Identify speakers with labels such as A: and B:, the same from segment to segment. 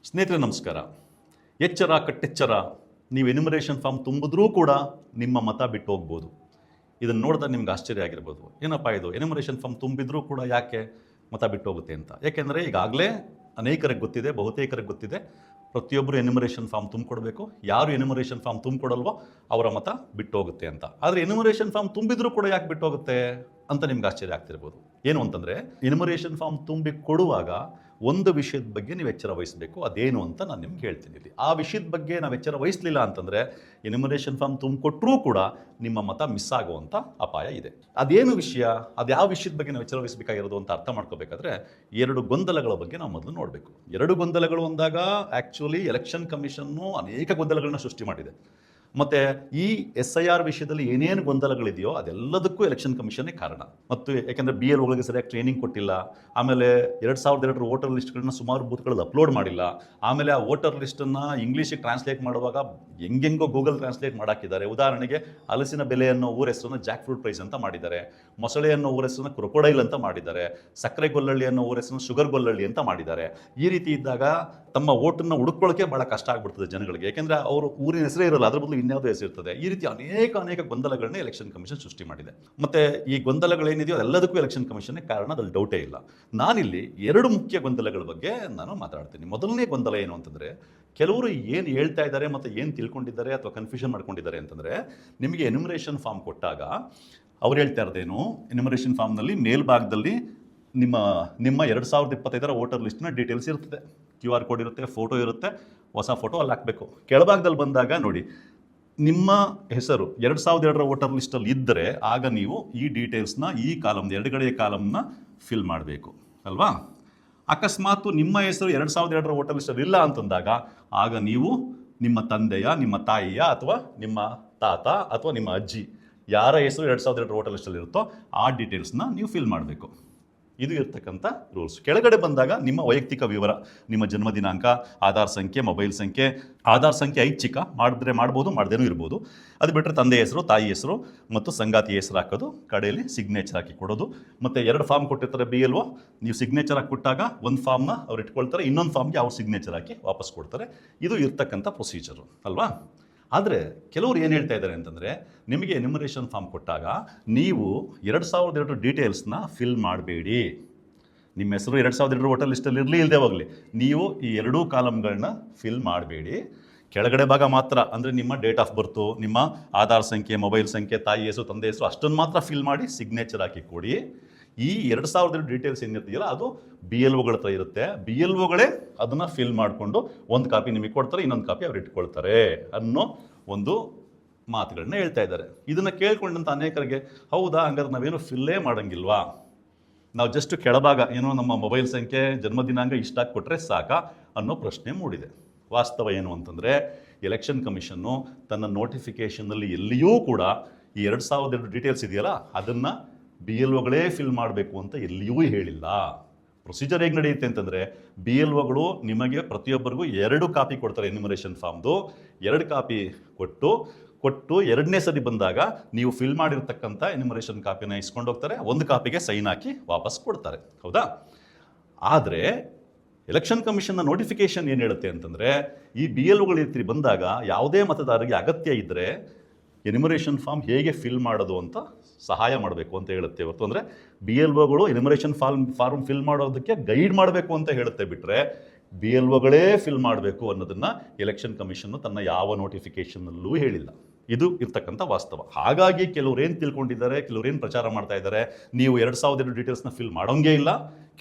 A: ಸ್ನೇಹಿತರೆ ನಮಸ್ಕಾರ. ಎಚ್ಚರ ಕಟ್ಟೆಚ್ಚರ, ನೀವು ಎನ್ಯುಮರೇಷನ್ ಫಾರ್ಮ್ ತುಂಬಿದ್ರೂ ಕೂಡ ನಿಮ್ಮ ಮತ ಬಿಟ್ಟು ಹೋಗ್ಬೋದು. ಇದನ್ನು ನೋಡಿದಾಗ ನಿಮ್ಗೆ ಆಶ್ಚರ್ಯ ಆಗಿರ್ಬೋದು, ಏನಪ್ಪ ಇದು ಎನ್ಯುಮರೇಷನ್ ಫಾರ್ಮ್ ತುಂಬಿದ್ರೂ ಕೂಡ ಯಾಕೆ ಮತ ಬಿಟ್ಟು ಹೋಗುತ್ತೆ ಅಂತ. ಯಾಕೆಂದರೆ ಈಗಾಗಲೇ ಅನೇಕರಿಗೆ ಗೊತ್ತಿದೆ, ಬಹುತೇಕರಿಗೆ ಗೊತ್ತಿದೆ, ಪ್ರತಿಯೊಬ್ಬರು ಎನ್ಯುಮರೇಷನ್ ಫಾರ್ಮ್ ತುಂಬಿಕೊಡ್ಬೇಕು. ಯಾರು ಎನ್ಯುಮರೇಷನ್ ಫಾರ್ಮ್ ತುಂಬಿಕೊಡಲ್ವೋ ಅವರ ಮತ ಬಿಟ್ಟು ಹೋಗುತ್ತೆ ಅಂತ. ಆದರೆ ಎನ್ಯುಮರೇಷನ್ ಫಾರ್ಮ್ ತುಂಬಿದ್ರೂ ಕೂಡ ಯಾಕೆ ಬಿಟ್ಟು ಹೋಗುತ್ತೆ ಅಂತ ನಿಮ್ಗೆ ಆಶ್ಚರ್ಯ ಆಗ್ತಿರ್ಬೋದು. ಏನು ಅಂತಂದರೆ, ಎನ್ಯುಮರೇಷನ್ ಫಾರ್ಮ್ ತುಂಬಿ ಕೊಡುವಾಗ ಒಂದು ವಿಷಯದ ಬಗ್ಗೆ ನೀವು ಎಚ್ಚರ ವಹಿಸಬೇಕು. ಅದೇನು ಅಂತ ನಾನು ನಿಮ್ಗೆ ಹೇಳ್ತೀನಿ ಇಲ್ಲಿ. ಆ ವಿಷಯದ ಬಗ್ಗೆ ನಾವು ಎಚ್ಚರ ವಹಿಸಲಿಲ್ಲ ಅಂತಂದರೆ ಎನ್ಯುಮರೇಷನ್ ಫಾರ್ಮ್ ತುಂಬಿಕೊಟ್ರೂ ಕೂಡ ನಿಮ್ಮ ಮತ ಮಿಸ್ ಆಗುವಂಥ ಅಪಾಯ ಇದೆ. ಅದೇನು ವಿಷಯ, ಅದು ಯಾವ ವಿಷಯದ ಬಗ್ಗೆ ನಾವು ಎಚ್ಚರ ವಹಿಸಬೇಕಾಗಿರೋದು ಅಂತ ಅರ್ಥ ಮಾಡ್ಕೋಬೇಕಾದ್ರೆ ಎರಡು ಗೊಂದಲಗಳ ಬಗ್ಗೆ ನಾವು ಮೊದಲು ನೋಡಬೇಕು. ಎರಡು ಗೊಂದಲಗಳು ಅಂದಾಗ ಆ್ಯಕ್ಚುಲಿ ಎಲೆಕ್ಷನ್ ಕಮಿಷನ್ನು ಅನೇಕ ಗೊಂದಲಗಳನ್ನ ಸೃಷ್ಟಿ ಮಾಡಿದೆ. ಮತ್ತು ಈ SIR ವಿಷಯದಲ್ಲಿ ಏನೇನು ಗೊಂದಲಗಳಿದೆಯೋ ಅದೆಲ್ಲದಕ್ಕೂ ಎಲೆಕ್ಷನ್ ಕಮಿಷನ್ನೇ ಕಾರಣ. ಮತ್ತು ಯಾಕೆಂದರೆ BLOಗಳಿಗೆ ಸರಿಯಾಗಿ ಟ್ರೈನಿಂಗ್ ಕೊಟ್ಟಿಲ್ಲ, ಆಮೇಲೆ 2002 ವೋಟರ್ ಲಿಸ್ಟ್ಗಳನ್ನ ಸುಮಾರು ಬೂತ್ಗಳಲ್ಲಿ ಅಪ್ಲೋಡ್ ಮಾಡಿಲ್ಲ, ಆಮೇಲೆ ಆ ವೋಟರ್ ಲಿಸ್ಟನ್ನು ಇಂಗ್ಲೀಷಿಗೆ ಟ್ರಾನ್ಸ್ಲೇಟ್ ಮಾಡುವಾಗ ಹೆಂಗೆಂಗೋ ಗೂಗಲ್ ಟ್ರಾನ್ಸ್ಲೇಟ್ ಮಾಡಾಕಿದ್ದಾರೆ. ಉದಾಹರಣೆಗೆ ಹಲಸಿನ ಬೆಲೆ ಅನ್ನೋ ಊರ ಹೆಸರನ್ನು ಜಾಕ್ ಫ್ರೂಟ್ ಪ್ರೈಸ್ ಅಂತ ಮಾಡಿದ್ದಾರೆ, ಮೊಸಳೆ ಅನ್ನೋ ಊರ ಹೆಸರನ್ನು ಕ್ರೊಕೊಡೈಲ್ ಅಂತ ಮಾಡಿದ್ದಾರೆ, ಸಕ್ಕರೆ ಗೊಲ್ಲಳ್ಳಿ ಅನ್ನೋ ಊರ ಹೆಸರನ್ನು ಶುಗರ್ ಗೊಲ್ಲಳ್ಳಿ ಅಂತ ಮಾಡಿದ್ದಾರೆ. ಈ ರೀತಿ ಇದ್ದಾಗ ತಮ್ಮ ಓಟನ್ನು ಹುಡುಕೊಳ್ಳೋಕೆ ಭಾಳ ಕಷ್ಟ ಆಗ್ಬಿಡ್ತದೆ ಜನಗಳಿಗೆ. ಯಾಕೆಂದರೆ ಅವರು ಊರಿನ ಹೆಸರೇ ಇರಲ್ಲ, ಅದ್ರ ಬದಲು ಇನ್ಯಾವುದೋ ಹೆಸರಿರ್ತದೆ. ಈ ರೀತಿ ಅನೇಕ ಗೊಂದಲಗಳನ್ನ ಎಲೆಕ್ಷನ್ ಕಮಿಷನ್ ಸೃಷ್ಟಿ ಮಾಡಿದೆ. ಮತ್ತು ಈ ಗೊಂದಲಗಳೇನಿದೆಯೋ ಎಲ್ಲದಕ್ಕೂ ಎಲೆಕ್ಷನ್ ಕಮಿಷನ್ನೇ ಕಾರಣ, ಅದ್ರಲ್ಲಿ ಡೌಟೇ ಇಲ್ಲ. ನಾನಿಲ್ಲಿ ಎರಡು ಮುಖ್ಯ ಗೊಂದಲಗಳ ಬಗ್ಗೆ ನಾನು ಮಾತಾಡ್ತೀನಿ. ಮೊದಲನೇ ಗೊಂದಲ ಏನು ಅಂತಂದರೆ, ಕೆಲವರು ಏನು ಹೇಳ್ತಾ ಇದ್ದಾರೆ ಮತ್ತು ಏನು ತಿಳ್ಕೊಂಡಿದ್ದಾರೆ ಅಥವಾ ಕನ್ಫ್ಯೂಷನ್ ಮಾಡ್ಕೊಂಡಿದ್ದಾರೆ ಅಂತಂದರೆ, ನಿಮಗೆ ಎನ್ಯುಮರೇಷನ್ ಫಾರ್ಮ್ ಕೊಟ್ಟಾಗ ಅವ್ರು ಹೇಳ್ತಾ ಇರೋದೇನು, ಎನ್ಯುಮರೇಷನ್ ಫಾರ್ಮ್ನಲ್ಲಿ ಮೇಲ್ಭಾಗದಲ್ಲಿ ನಿಮ್ಮ 2025 ವೋಟರ್ ಲಿಸ್ಟ್ನ ಡೀಟೇಲ್ಸ್ ಇರ್ತದೆ, QR ಕೋಡ್ ಇರುತ್ತೆ, ಫೋಟೋ ಇರುತ್ತೆ, ಹೊಸ ಫೋಟೋ ಅಲ್ಲಿ ಹಾಕಬೇಕು. ಕೆಳಭಾಗದಲ್ಲಿ ಬಂದಾಗ ನೋಡಿ, ನಿಮ್ಮ ಹೆಸರು 2002 ವೋಟರ್ ಲಿಸ್ಟಲ್ಲಿ ಇದ್ದರೆ ಆಗ ನೀವು ಈ ಡೀಟೇಲ್ಸ್ನ ಈ ಕಾಲಮ್ನ ಎಡಗಡೆಯ ಕಾಲಮ್ನ ಫಿಲ್ ಮಾಡಬೇಕು ಅಲ್ವಾ. ಅಕಸ್ಮಾತ್ ನಿಮ್ಮ ಹೆಸರು 2002 ವೋಟರ್ ಲಿಸ್ಟಲ್ಲಿ ಇಲ್ಲ ಅಂತಂದಾಗ ಆಗ ನೀವು ನಿಮ್ಮ ತಂದೆಯ, ನಿಮ್ಮ ತಾಯಿಯ ಅಥವಾ ನಿಮ್ಮ ತಾತ ಅಥವಾ ನಿಮ್ಮ ಅಜ್ಜಿ ಯಾರ ಹೆಸರು 2002 ವೋಟರ್ ಲಿಸ್ಟಲ್ಲಿ ಇರುತ್ತೋ ಆ ಡೀಟೇಲ್ಸ್ನ ನೀವು ಫಿಲ್ ಮಾಡಬೇಕು. ಇದು ಇರ್ತಕ್ಕಂಥ ರೂಲ್ಸ್. ಕೆಳಗಡೆ ಬಂದಾಗ ನಿಮ್ಮ ವೈಯಕ್ತಿಕ ವಿವರ, ನಿಮ್ಮ ಜನ್ಮ ದಿನಾಂಕ, ಆಧಾರ್ ಸಂಖ್ಯೆ, ಮೊಬೈಲ್ ಸಂಖ್ಯೆ. ಆಧಾರ್ ಸಂಖ್ಯೆ ಐಚ್ಛಿಕ, ಮಾಡಿದ್ರೆ ಮಾಡ್ಬೋದು, ಮಾಡದೇನೂ ಇರ್ಬೋದು. ಅದು ಬಿಟ್ಟರೆ ತಂದೆ ಹೆಸರು, ತಾಯಿ ಹೆಸರು ಮತ್ತು ಸಂಗಾತಿ ಹೆಸರು ಹಾಕೋದು, ಕಡೆಯಲ್ಲಿ ಸಿಗ್ನೇಚರ್ ಹಾಕಿ ಕೊಡೋದು. ಮತ್ತು 2 ಫಾರ್ಮ್ ಕೊಟ್ಟಿರ್ತಾರೆ BLO, ನೀವು ಸಿಗ್ನೇಚರ್ ಹಾಕಿ ಕೊಟ್ಟಾಗ ಒಂದು ಫಾರ್ಮ್ನ ಅವ್ರು ಇಟ್ಕೊಳ್ತಾರೆ, ಇನ್ನೊಂದು ಫಾರ್ಮ್ಗೆ ಅವ್ರು ಸಿಗ್ನೇಚರ್ ಹಾಕಿ ವಾಪಸ್ ಕೊಡ್ತಾರೆ. ಇದು ಇರ್ತಕ್ಕಂಥ ಪ್ರೊಸೀಜರು ಅಲ್ವಾ. ಆದರೆ ಕೆಲವರು ಏನು ಹೇಳ್ತಾ ಇದ್ದಾರೆ ಅಂತಂದರೆ, ನಿಮಗೆ ಎನ್ಯುಮರೇಷನ್ ಫಾರ್ಮ್ ಕೊಟ್ಟಾಗ ನೀವು 2002 ಡೀಟೇಲ್ಸ್ನ ಫಿಲ್ ಮಾಡಬೇಡಿ. ನಿಮ್ಮ ಹೆಸರು 2002 ವೋಟರ್ ಲಿಸ್ಟಲ್ಲಿ ಇಲ್ಲದೆ ಹೋಗಲಿ, ನೀವು ಈ 2 ಕಾಲಮ್ಗಳನ್ನ ಫಿಲ್ ಮಾಡಬೇಡಿ. ಕೆಳಗಡೆ ಭಾಗ ಮಾತ್ರ, ಅಂದರೆ ನಿಮ್ಮ ಡೇಟ್ ಆಫ್ ಬರ್ತು, ನಿಮ್ಮ ಆಧಾರ್ ಸಂಖ್ಯೆ, ಮೊಬೈಲ್ ಸಂಖ್ಯೆ, ತಾಯಿ ಹೆಸರು, ತಂದೆ ಹೆಸರು ಅಷ್ಟನ್ನು ಮಾತ್ರ ಫಿಲ್ ಮಾಡಿ ಸಿಗ್ನೇಚರ್ ಹಾಕಿ ಕೊಡಿ. ಈ 2002 ಡೀಟೇಲ್ಸ್ ಏನಿರ್ತೀಯಲ್ಲ ಅದು BLOಗಳ ಹತ್ರ ಇರುತ್ತೆ. BLOಗಳೇ ಅದನ್ನು ಫಿಲ್ ಮಾಡಿಕೊಂಡು ಒಂದು ಕಾಪಿ ನಿಮಗೆ ಕೊಡ್ತಾರೆ, ಇನ್ನೊಂದು ಕಾಪಿ ಅವ್ರು ಇಟ್ಕೊಳ್ತಾರೆ ಅನ್ನೋ ಒಂದು ಮಾತುಗಳನ್ನ ಹೇಳ್ತಾ ಇದ್ದಾರೆ. ಇದನ್ನು ಕೇಳ್ಕೊಂಡಂಥ ಅನೇಕರಿಗೆ, ಹೌದಾ ಹಂಗಾದ್ರೆ ನಾವೇನು ಫಿಲ್ಲೇ ಮಾಡೋಂಗಿಲ್ವಾ, ನಾವು ಜಸ್ಟ್ ಕೆಳಭಾಗ ಏನೋ ನಮ್ಮ ಮೊಬೈಲ್ ಸಂಖ್ಯೆ, ಜನ್ಮ ದಿನಾಂಕ ಇಷ್ಟಾಗಿ ಕೊಟ್ಟರೆ ಸಾಕಾ ಅನ್ನೋ ಪ್ರಶ್ನೆ ಮೂಡಿದೆ. ವಾಸ್ತವ ಏನು ಅಂತಂದರೆ, ಎಲೆಕ್ಷನ್ ಕಮಿಷನ್ನು ತನ್ನ ನೋಟಿಫಿಕೇಷನ್ನಲ್ಲಿ ಎಲ್ಲಿಯೂ ಕೂಡ ಈ 2002 ಡೀಟೇಲ್ಸ್ ಇದೆಯಲ್ಲ ಅದನ್ನು BLOಗಳೇ ಫಿಲ್ ಮಾಡಬೇಕು ಅಂತ ಎಲ್ಲಿಯೂ ಹೇಳಿಲ್ಲ. ಪ್ರೊಸೀಜರ್ ಹೇಗೆ ನಡೆಯುತ್ತೆ ಅಂತಂದರೆ, BLOಗಳು ನಿಮಗೆ ಪ್ರತಿಯೊಬ್ಬರಿಗೂ 2 ಕಾಪಿ ಕೊಡ್ತಾರೆ ಎನ್ಯುಮರೇಷನ್ ಫಾರ್ಮ್ದು. 2 ಕಾಪಿ ಕೊಟ್ಟು ಎರಡನೇ ಸರಿ ಬಂದಾಗ ನೀವು ಫಿಲ್ ಮಾಡಿರ್ತಕ್ಕಂಥ ಎನ್ಯುಮರೇಷನ್ ಕಾಪಿನ ಇಸ್ಕೊಂಡು ಹೋಗ್ತಾರೆ, ಒಂದು ಕಾಪಿಗೆ ಸೈನ್ ಹಾಕಿ ವಾಪಸ್ ಕೊಡ್ತಾರೆ, ಹೌದಾ. ಆದರೆ ಎಲೆಕ್ಷನ್ ಕಮಿಷನ್ನ ನೋಟಿಫಿಕೇಷನ್ ಏನು ಹೇಳುತ್ತೆ ಅಂತಂದರೆ, ಈ BLOಗಳ ರೀತಿ ಬಂದಾಗ ಯಾವುದೇ ಮತದಾರರಿಗೆ ಅಗತ್ಯ ಇದ್ದರೆ ಎನ್ಯುಮರೇಷನ್ ಫಾರ್ಮ್ ಹೇಗೆ ಫಿಲ್ ಮಾಡೋದು ಅಂತ ಸಹಾಯ ಮಾಡಬೇಕು ಅಂತ ಹೇಳುತ್ತೆ ಹೊರತು, ಅಂದರೆ BLOಗಳು ಎನ್ಯುಮರೇಷನ್ ಫಾರ್ಮ್ ಫಿಲ್ ಮಾಡೋದಕ್ಕೆ ಗೈಡ್ ಮಾಡಬೇಕು ಅಂತ ಹೇಳುತ್ತೆ ಬಿಟ್ಟರೆ BLOಗಳೇ ಫಿಲ್ ಮಾಡಬೇಕು ಅನ್ನೋದನ್ನು ಎಲೆಕ್ಷನ್ ಕಮಿಷನ್ನು ತನ್ನ ಯಾವ ನೋಟಿಫಿಕೇಷನ್ನಲ್ಲೂ ಹೇಳಿಲ್ಲ. ಇದು ಇರ್ತಕ್ಕಂಥ ವಾಸ್ತವ. ಹಾಗಾಗಿ ಕೆಲವ್ರು ಏನು ತಿಳ್ಕೊಂಡಿದ್ದಾರೆ, ಕೆಲವ್ರು ಏನು ಪ್ರಚಾರ ಮಾಡ್ತಾ ಇದ್ದಾರೆ, ನೀವು 2002 ಡೀಟೇಲ್ಸ್ನ ಫಿಲ್ ಮಾಡೋಂಗೇ ಇಲ್ಲ,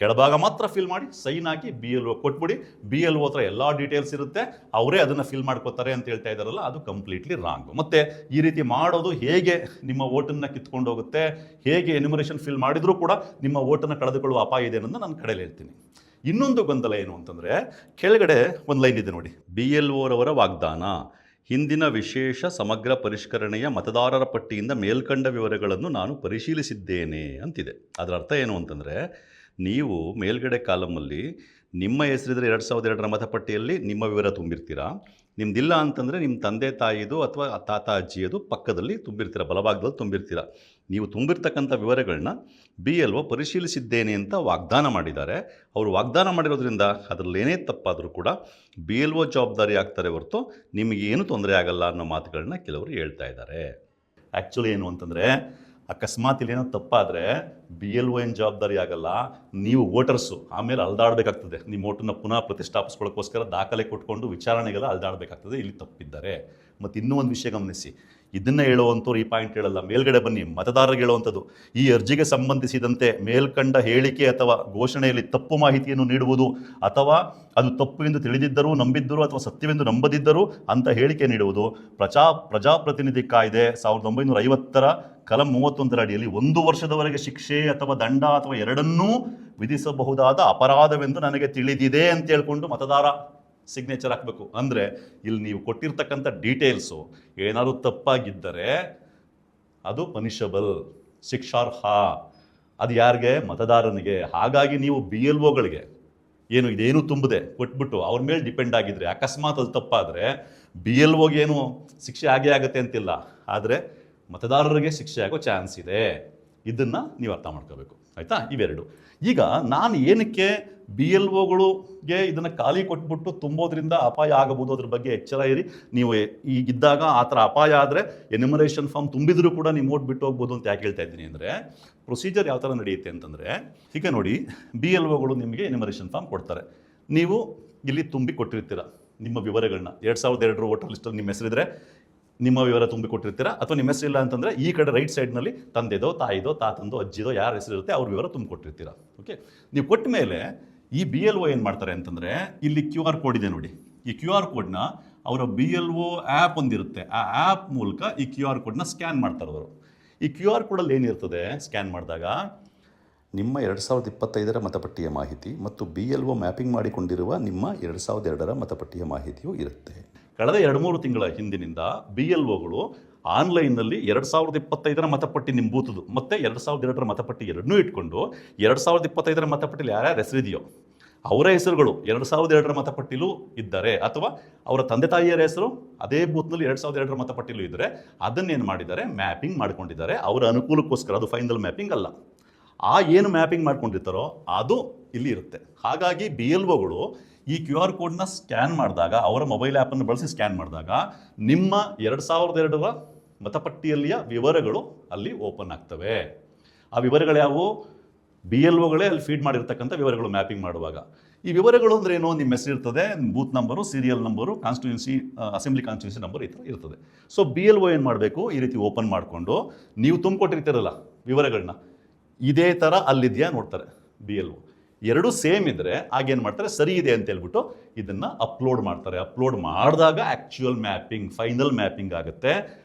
A: ಕೆಳಭಾಗ ಮಾತ್ರ ಫಿಲ್ ಮಾಡಿ ಸೈನ್ ಹಾಕಿ BLO ಕೊಟ್ಬಿಡಿ, BLO ಹತ್ರ ಎಲ್ಲ ಡೀಟೇಲ್ಸ್ ಇರುತ್ತೆ, ಅವರೇ ಅದನ್ನು ಫಿಲ್ ಮಾಡ್ಕೋತಾರೆ ಅಂತ ಹೇಳ್ತಾ ಇದ್ದಾರಲ್ಲ, ಅದು ಕಂಪ್ಲೀಟ್ಲಿ ರಾಂಗು. ಮತ್ತು ಈ ರೀತಿ ಮಾಡೋದು ಹೇಗೆ ನಿಮ್ಮ ಓಟನ್ನು ಕಿತ್ಕೊಂಡು ಹೋಗುತ್ತೆ, ಹೇಗೆ ಎನ್ಯುಮರೇಷನ್ ಫಿಲ್ ಮಾಡಿದರೂ ಕೂಡ ನಿಮ್ಮ ಓಟನ್ನು ಕಳೆದುಕೊಳ್ಳುವ ಅಪಾಯ ಇದೆ ಅನ್ನೋದನ್ನು ನಾನು ಕಡೆಯಲ್ಲಿ ಹೇಳ್ತೀನಿ. ಇನ್ನೊಂದು ಗೊಂದಲ ಏನು ಅಂತಂದರೆ, ಕೆಳಗಡೆ ಒಂದು ಲೈನ್ ಇದೆ ನೋಡಿ, BLOರವರ ವಾಗ್ದಾನ, ಹಿಂದಿನ ವಿಶೇಷ ಸಮಗ್ರ ಪರಿಷ್ಕರಣೆಯ ಮತದಾರರ ಪಟ್ಟಿಯಿಂದ ಮೇಲ್ಕಂಡ ವಿವರಗಳನ್ನು ನಾನು ಪರಿಶೀಲಿಸಿದ್ದೇನೆ ಅಂತಿದೆ. ಅದರ ಅರ್ಥ ಏನು ಅಂತಂದರೆ, ನೀವು ಮೇಲ್ಗಡೆ ಕಾಲಮಲ್ಲಿ ನಿಮ್ಮ ಹೆಸರಿದ್ರೆ 2002 ಮತಪಟ್ಟಿಯಲ್ಲಿ ನಿಮ್ಮ ವಿವರ ತುಂಬಿರ್ತೀರಾ, ನಿಮ್ದಿಲ್ಲ ಅಂತಂದರೆ ನಿಮ್ಮ ತಂದೆ ತಾಯಿದು ಅಥವಾ ತಾತ ಅಜ್ಜಿಯದು ಪಕ್ಕದಲ್ಲಿ ತುಂಬಿರ್ತೀರ, ಬಲಭಾಗದಲ್ಲಿ ತುಂಬಿರ್ತೀರ. ನೀವು ತುಂಬಿರ್ತಕ್ಕಂಥ ವಿವರಗಳನ್ನ BLO ಪರಿಶೀಲಿಸಿದ್ದೇನೆ ಅಂತ ವಾಗ್ದಾನ ಮಾಡಿದ್ದಾರೆ. ಅವರು ವಾಗ್ದಾನ ಮಾಡಿರೋದ್ರಿಂದ ಅದರಲ್ಲೇನೇ ತಪ್ಪಾದರೂ ಕೂಡ BLO ಜವಾಬ್ದಾರಿ ಆಗ್ತಾರೆ ಹೊರತು ನಿಮಗೇನು ತೊಂದರೆ ಆಗಲ್ಲ ಅನ್ನೋ ಮಾತುಗಳನ್ನ ಕೆಲವರು ಹೇಳ್ತಾ ಇದ್ದಾರೆ. ಆ್ಯಕ್ಚುಲಿ ಏನು ಅಂತಂದರೆ, ಅಕಸ್ಮಾತ್ ಇಲ್ಲೇನೋ ತಪ್ಪಾದರೆ BLO ಏನು ಜವಾಬ್ದಾರಿ ಆಗಲ್ಲ, ನೀವು ವೋಟರ್ಸು ಆಮೇಲೆ ಅಲ್ದಾಡಬೇಕಾಗ್ತದೆ. ನಿಮ್ಮ ವೋಟನ್ನ ಪುನಃ ಪ್ರತಿಷ್ಠಾಪಿಸ್ಕೊಳ್ಳೋಕ್ಕೋಸ್ಕರ ದಾಖಲೆ ಕೊಟ್ಕೊಂಡು ವಿಚಾರಣೆಗೆಲ್ಲ ಅಲ್ದಾಡಬೇಕಾಗ್ತದೆ ಇಲ್ಲಿ ತಪ್ಪಿದ್ದಾರೆ. ಮತ್ತು ಇನ್ನೂ ಒಂದು ವಿಷಯ ಗಮನಿಸಿ, ಇದನ್ನು ಹೇಳುವಂಥವ್ರು ಈ ಪಾಯಿಂಟ್ ಹೇಳಲ್ಲ, ಮೇಲ್ಗಡೆ ಬನ್ನಿ ಮತದಾರರಿಗೆ ಹೇಳುವಂಥದ್ದು. ಈ ಅರ್ಜಿಗೆ ಸಂಬಂಧಿಸಿದಂತೆ ಮೇಲ್ಕಂಡ ಹೇಳಿಕೆ ಅಥವಾ ಘೋಷಣೆಯಲ್ಲಿ ತಪ್ಪು ಮಾಹಿತಿಯನ್ನು ನೀಡುವುದು ಅಥವಾ ಅದು ತಪ್ಪು ಎಂದು ತಿಳಿದಿದ್ದರೂ ನಂಬಿದ್ದರೂ ಅಥವಾ ಸತ್ಯವೆಂದು ನಂಬದಿದ್ದರೂ ಅಂತ ಹೇಳಿಕೆ ನೀಡುವುದು ಪ್ರಜಾಪ್ರತಿನಿಧಿ ಕಾಯ್ದೆ 1950ರ ಕಲಂ 31ರ ಅಡಿಯಲ್ಲಿ 1 ವರ್ಷದವರೆಗೆ ಶಿಕ್ಷೆ ಅಥವಾ ದಂಡ ಅಥವಾ ಎರಡನ್ನೂ ವಿಧಿಸಬಹುದಾದ ಅಪರಾಧವೆಂದು ನನಗೆ ತಿಳಿದಿದೆ ಅಂತ ಹೇಳ್ಕೊಂಡು ಮತದಾರ ಸಿಗ್ನೇಚರ್ ಹಾಕಬೇಕು. ಅಂದರೆ ಇಲ್ಲಿ ನೀವು ಕೊಟ್ಟಿರ್ತಕ್ಕಂಥ ಡೀಟೇಲ್ಸು ಏನಾದರೂ ತಪ್ಪಾಗಿದ್ದರೆ ಅದು ಪನಿಷಬಲ್, ಶಿಕ್ಷಾರ್ಹ. ಅದು ಯಾರಿಗೆ? ಮತದಾರನಿಗೆ. ಹಾಗಾಗಿ ನೀವು BLOಗಳಿಗೆ ಇದೇನು ತುಂಬದೆ ಕೊಟ್ಬಿಟ್ಟು ಅವ್ರ ಮೇಲೆ ಡಿಪೆಂಡ್ ಆಗಿದ್ರೆ ಅಕಸ್ಮಾತ್ ಅದು ತಪ್ಪಾದರೆ BLOಗೆ ಏನು ಶಿಕ್ಷೆ ಆಗೇ ಆಗುತ್ತೆ ಅಂತಿಲ್ಲ, ಆದರೆ ಮತದಾರರಿಗೆ ಶಿಕ್ಷೆ ಆಗೋ ಚಾನ್ಸ್ ಇದೆ. ಇದನ್ನು ನೀವು ಅರ್ಥ ಮಾಡ್ಕೋಬೇಕು, ಆಯಿತಾ? ಇವೆರಡು. ಈಗ ನಾನು ಏನಕ್ಕೆ BLOಗಳಿಗೆ ಇದನ್ನು ಖಾಲಿ ಕೊಟ್ಬಿಟ್ಟು ತುಂಬೋದ್ರಿಂದ ಅಪಾಯ ಆಗಬಹುದು ಅದ್ರ ಬಗ್ಗೆ ಎಚ್ಚರ ಇರಿ. ನೀವು ಈಗಿದ್ದಾಗ ಆ ಥರ ಅಪಾಯ ಆದರೆ ಎನ್ಯುಮರೇಷನ್ ಫಾರ್ಮ್ ತುಂಬಿದ್ರೂ ಕೂಡ ನೀವು ಓಟ್ ಬಿಟ್ಟು ಹೋಗ್ಬೋದು ಅಂತ ಯಾಕೆ ಹೇಳ್ತಾ ಇದ್ದೀನಿ ಅಂದರೆ, ಪ್ರೊಸೀಜರ್ ಯಾವ ಥರ ನಡೆಯುತ್ತೆ ಅಂತಂದರೆ, ಈಗ ನೋಡಿ BLOಗಳು ನಿಮಗೆ ಎನ್ಯುಮರೇಷನ್ ಫಾರ್ಮ್ ಕೊಡ್ತಾರೆ. ನೀವು ಇಲ್ಲಿ ತುಂಬಿ ಕೊಟ್ಟಿರ್ತೀರ ನಿಮ್ಮ ವಿವರಗಳನ್ನ. 2002 ವೋಟರ್ ಲಿಸ್ಟಲ್ಲಿ ನಿಮ್ಮ ಹೆಸರಿದ್ರೆ ನಿಮ್ಮ ವಿವರ ತುಂಬಿ ಕೊಟ್ಟಿರ್ತೀರಾ, ಅಥವಾ ನಿಮ್ಮ ಹೆಸರಿಲ್ಲ ಅಂತಂದರೆ ಈ ಕಡೆ ರೈಟ್ ಸೈಡ್ನಲ್ಲಿ ತಂದೆದೋ ತಾಯಿದೋ ತಾತಂದೋ ಅಜ್ಜಿದೋ ಯಾರ ಹೆಸರಿರುತ್ತೆ ಅವ್ರ ವಿವರ ತುಂಬ ಕೊಟ್ಟಿರ್ತೀರ. ಓಕೆ, ನೀವು ಕೊಟ್ಟ ಮೇಲೆ ಈ BLO ಏನು ಮಾಡ್ತಾರೆ ಅಂತಂದರೆ, ಇಲ್ಲಿ QR ಕೋಡ್ ಇದೆ ನೋಡಿ. ಈ QR ಕೋಡ್ನ ಅವರ BLO ಆ್ಯಪ್ ಒಂದಿರುತ್ತೆ, ಆ ಆ್ಯಪ್ ಮೂಲಕ ಈ QR ಕೋಡ್ನ ಸ್ಕ್ಯಾನ್ ಮಾಡ್ತಾರೆ ಅವರು. ಈ QR ಕೋಡಲ್ಲಿ ಏನಿರ್ತದೆ ಸ್ಕ್ಯಾನ್ ಮಾಡಿದಾಗ ನಿಮ್ಮ 2025ರ ಮತಪಟ್ಟಿಯ ಮಾಹಿತಿ ಮತ್ತು BLO ಮ್ಯಾಪಿಂಗ್ ಮಾಡಿಕೊಂಡಿರುವ ನಿಮ್ಮ 2002ರ ಮತಪಟ್ಟಿಯ ಮಾಹಿತಿಯೂ ಇರುತ್ತೆ. ಕಳೆದ 2-3 ತಿಂಗಳ ಹಿಂದಿನಿಂದ BLOಗಳು ಆನ್ಲೈನ್ನಲ್ಲಿ 2025ರ ಮತಪಟ್ಟಿ ನಿಮ್ಮ ಬೂತದು ಮತ್ತು 2002ರ ಮತಪಟ್ಟಿ ಎರಡನ್ನೂ ಇಟ್ಕೊಂಡು 2025ರ ಮತಪಟ್ಟಿಲಿ ಯಾರ್ಯಾರು ಹೆಸರಿದೆಯೋ ಅವರ ಹೆಸರುಗಳು 2002ರ ಮತಪಟ್ಟಿಲೂ ಇದ್ದಾರೆ, ಅಥವಾ ಅವರ ತಂದೆ ತಾಯಿಯರ ಹೆಸರು ಅದೇ ಬೂತ್ನಲ್ಲಿ 2002ರ ಮತಪಟ್ಟಿಲೂ ಇದ್ದರೆ ಅದನ್ನೇನು ಮಾಡಿದ್ದಾರೆ, ಮ್ಯಾಪಿಂಗ್ ಮಾಡ್ಕೊಂಡಿದ್ದಾರೆ ಅವರ ಅನುಕೂಲಕ್ಕೋಸ್ಕರ. ಅದು ಫೈನಲ್ ಮ್ಯಾಪಿಂಗ್ ಅಲ್ಲ. ಆ ಏನು ಮ್ಯಾಪಿಂಗ್ ಮಾಡ್ಕೊಂಡಿರ್ತಾರೋ ಅದು ಇಲ್ಲಿ ಇರುತ್ತೆ. ಹಾಗಾಗಿ BLOಗಳು ಈ QR ಕೋಡ್ನ ಸ್ಕ್ಯಾನ್ ಮಾಡಿದಾಗ, ಅವರ ಮೊಬೈಲ್ ಆ್ಯಪನ್ನು ಬಳಸಿ ಸ್ಕ್ಯಾನ್ ಮಾಡಿದಾಗ ನಿಮ್ಮ 2002ರ ಮತಪಟ್ಟಿಯಲ್ಲಿಯ ವಿವರಗಳು ಅಲ್ಲಿ ಓಪನ್ ಆಗ್ತವೆ. ಆ ವಿವರಗಳು ಯಾವುವು? BLOಗಳೇ ಅಲ್ಲಿ ಫೀಡ್ ಮಾಡಿರ್ತಕ್ಕಂಥ ವಿವರಗಳು ಮ್ಯಾಪಿಂಗ್ ಮಾಡುವಾಗ. ಈ ವಿವರಗಳು ಅಂದರೆ ಏನು? ನಿಮ್ಮ ಹೆಸರು ಇರ್ತದೆ, booth number, serial number, constituency, assembly constituency number ಈ ಥರ ಇರ್ತದೆ. ಸೊ BLO ಏನು ಮಾಡಬೇಕು, ಈ ರೀತಿ ಓಪನ್ ಮಾಡಿಕೊಂಡು ನೀವು ತುಂಬಿಕೊಟ್ಟಿರ್ತೀರಲ್ಲ ವಿವರಗಳನ್ನ, ಇದೇ ಥರ ಅಲ್ಲಿದೆಯಾ ನೋಡ್ತಾರೆ BLO. ಎರಡೂ ಸೇಮ್ ಇದ್ದರೆ ಆಗೇನು ಮಾಡ್ತಾರೆ, ಸರಿ ಇದೆ ಅಂತ ಹೇಳ್ಬಿಟ್ಟು ಇದನ್ನು ಅಪ್ಲೋಡ್ ಮಾಡ್ತಾರೆ. ಅಪ್ಲೋಡ್ ಮಾಡಿದಾಗ ಆ್ಯಕ್ಚುಯಲ್ ಮ್ಯಾಪಿಂಗ್, ಫೈನಲ್ ಮ್ಯಾಪಿಂಗ್ ಆಗುತ್ತೆ.